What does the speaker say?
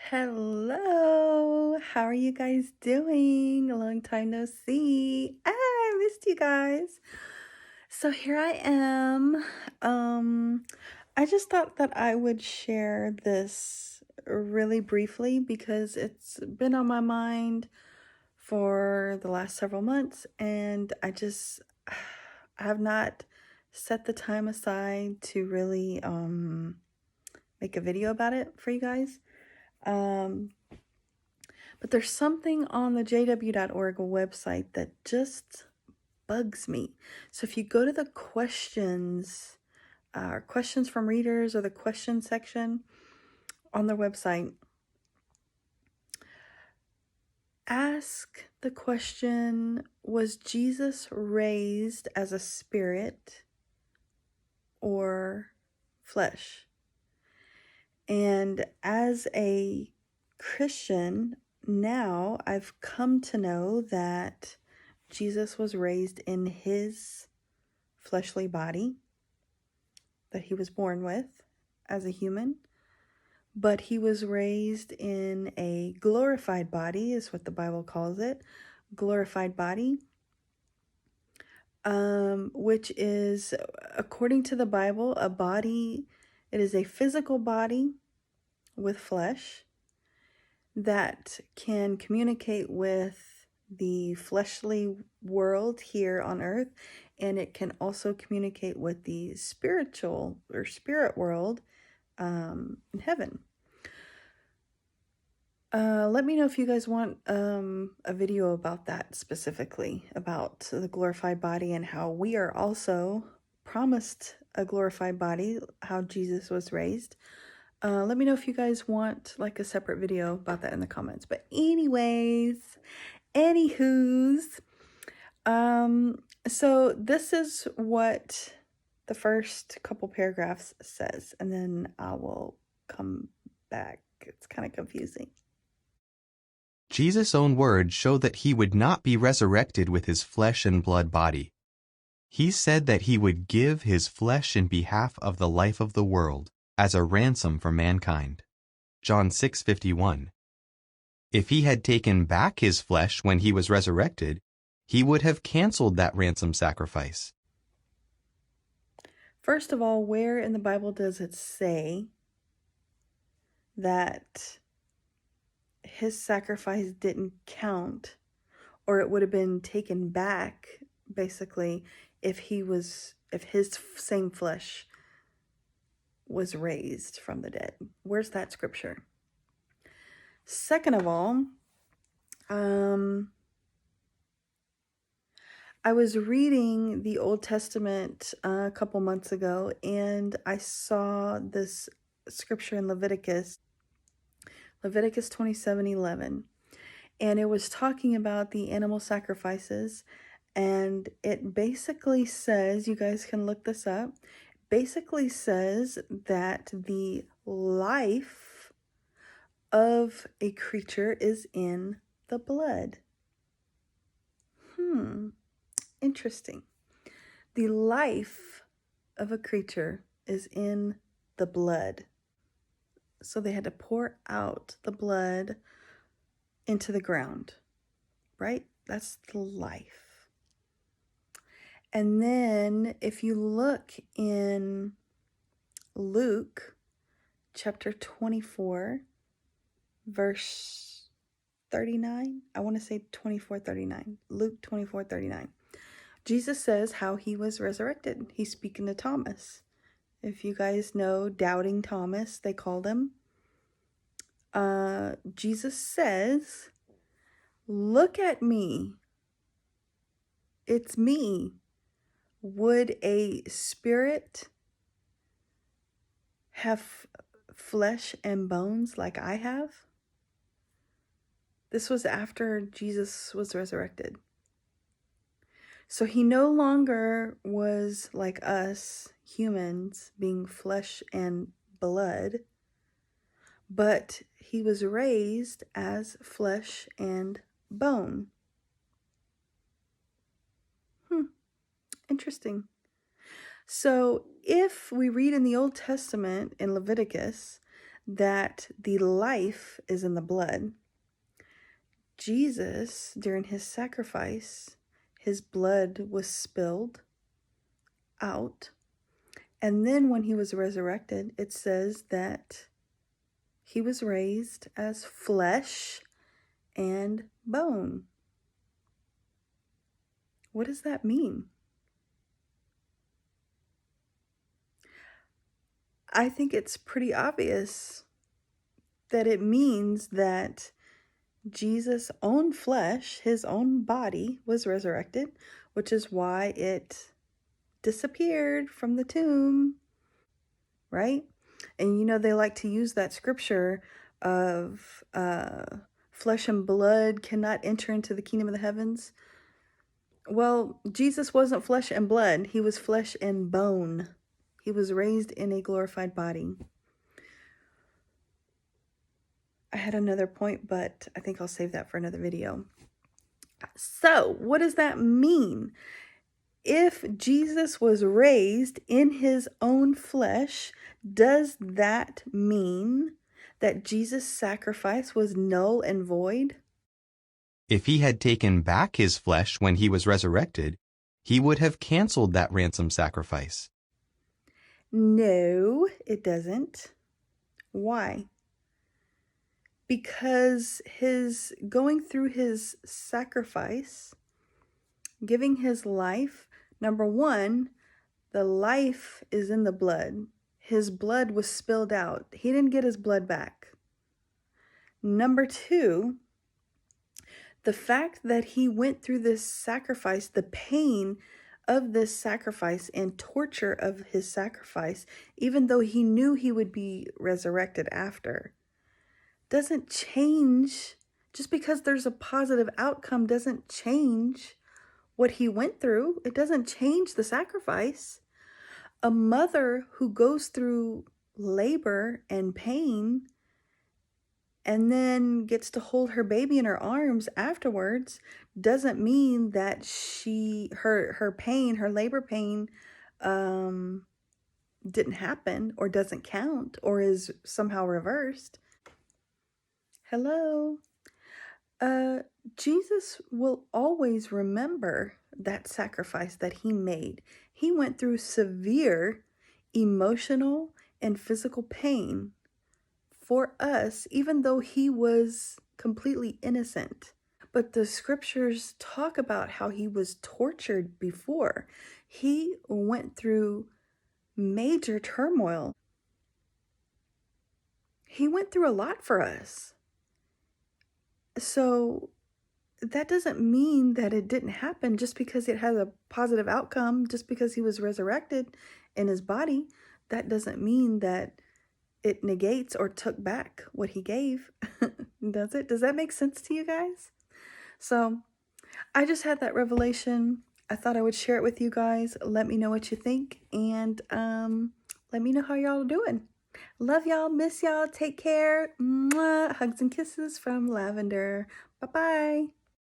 Hello, how are you guys doing? A long time no see. I missed you guys. So here I am. I just thought that I would share this really briefly because it's been on my mind for the last several months and I have not set the time aside to really make a video about it for you guys. But there's something on the jw.org website that just bugs me. So if you go to the questions, questions from readers or the question section on their website, ask the question, was Jesus raised as a spirit or flesh? And as a Christian, now I've come to know that Jesus was raised in his fleshly body that he was born with as a human, but he was raised in a glorified body, is what the Bible calls it, glorified body, which is, according to the Bible, a body. It is a physical body with flesh that can communicate with the fleshly world here on earth, and it can also communicate with the spiritual or spirit world in heaven. Let me know if you guys want a video about that, specifically about the glorified body and how we are also promised a glorified body, how Jesus was raised. Let me know if you guys want like a separate video about that in the comments. But anyways, anywho's, so this is what the first couple paragraphs says, and then I will come back. It's kind of confusing. Jesus' own words show that he would not be resurrected with his flesh and blood body. He said that he would give his flesh in behalf of the life of the world as a ransom for mankind. John 6:51. If he had taken back his flesh when he was resurrected, he would have canceled that ransom sacrifice. First of all, where in the Bible does it say that his sacrifice didn't count, or it would have been taken back, basically, if his same flesh was raised from the dead? Where's that scripture? Second of all, I was reading the Old Testament a couple months ago, and I saw this scripture in Leviticus 27:11, and it was talking about the animal sacrifices, and it basically says, you guys can look this up, basically says that the life of a creature is in the blood. Interesting. The life of a creature is in the blood. So they had to pour out the blood into the ground, right? That's the life. And then if you look in Luke chapter 24, verse 39, I want to say 24:39, Luke 24:39. Jesus says how he was resurrected. He's speaking to Thomas. If you guys know Doubting Thomas, they called him. Jesus says, "Look at me. It's me. Would a spirit have flesh and bones like I have?" This was after Jesus was resurrected. So he no longer was like us humans, being flesh and blood, but he was raised as flesh and bone. Interesting. So if we read in the Old Testament in Leviticus that the life is in the blood. Jesus, during his sacrifice, his blood was spilled out. And then when he was resurrected, it says that he was raised as flesh and bone. What does that mean? I think it's pretty obvious that it means that Jesus' own flesh, his own body, was resurrected, which is why it disappeared from the tomb, right? And you know, they like to use that scripture of flesh and blood cannot enter into the kingdom of the heavens. Well, Jesus wasn't flesh and blood. He was flesh and bone. He was raised in a glorified body. I had another point, but I think I'll save that for another video. So, what does that mean? If Jesus was raised in his own flesh, does that mean that Jesus' sacrifice was null and void? If he had taken back his flesh when he was resurrected, he would have canceled that ransom sacrifice. No, it doesn't. Why? Because his going through his sacrifice, giving his life, number one, the life is in the blood. His blood was spilled out. He didn't get his blood back. Number two, the fact that he went through this sacrifice, the pain of this sacrifice and torture of his sacrifice, even though he knew he would be resurrected after, doesn't change. Just because there's a positive outcome doesn't change what he went through. It doesn't change the sacrifice. A mother who goes through labor and pain and then gets to hold her baby in her arms afterwards doesn't mean that her pain, her labor pain, didn't happen or doesn't count or is somehow reversed. Hello. Jesus will always remember that sacrifice that he made. He went through severe emotional and physical pain for us, even though he was completely innocent. But the scriptures talk about how he was tortured before. He went through major turmoil. He went through a lot for us. So that doesn't mean that it didn't happen just because it has a positive outcome, just because he was resurrected in his body. That doesn't mean that it negates or took back what he gave. Does it? Does that make sense to you guys? So I just had that revelation. I thought I would share it with you guys. Let me know what you think, and let me know how y'all are doing. Love y'all, miss y'all, take care. Mwah. Hugs and kisses from Lavender. Bye-bye.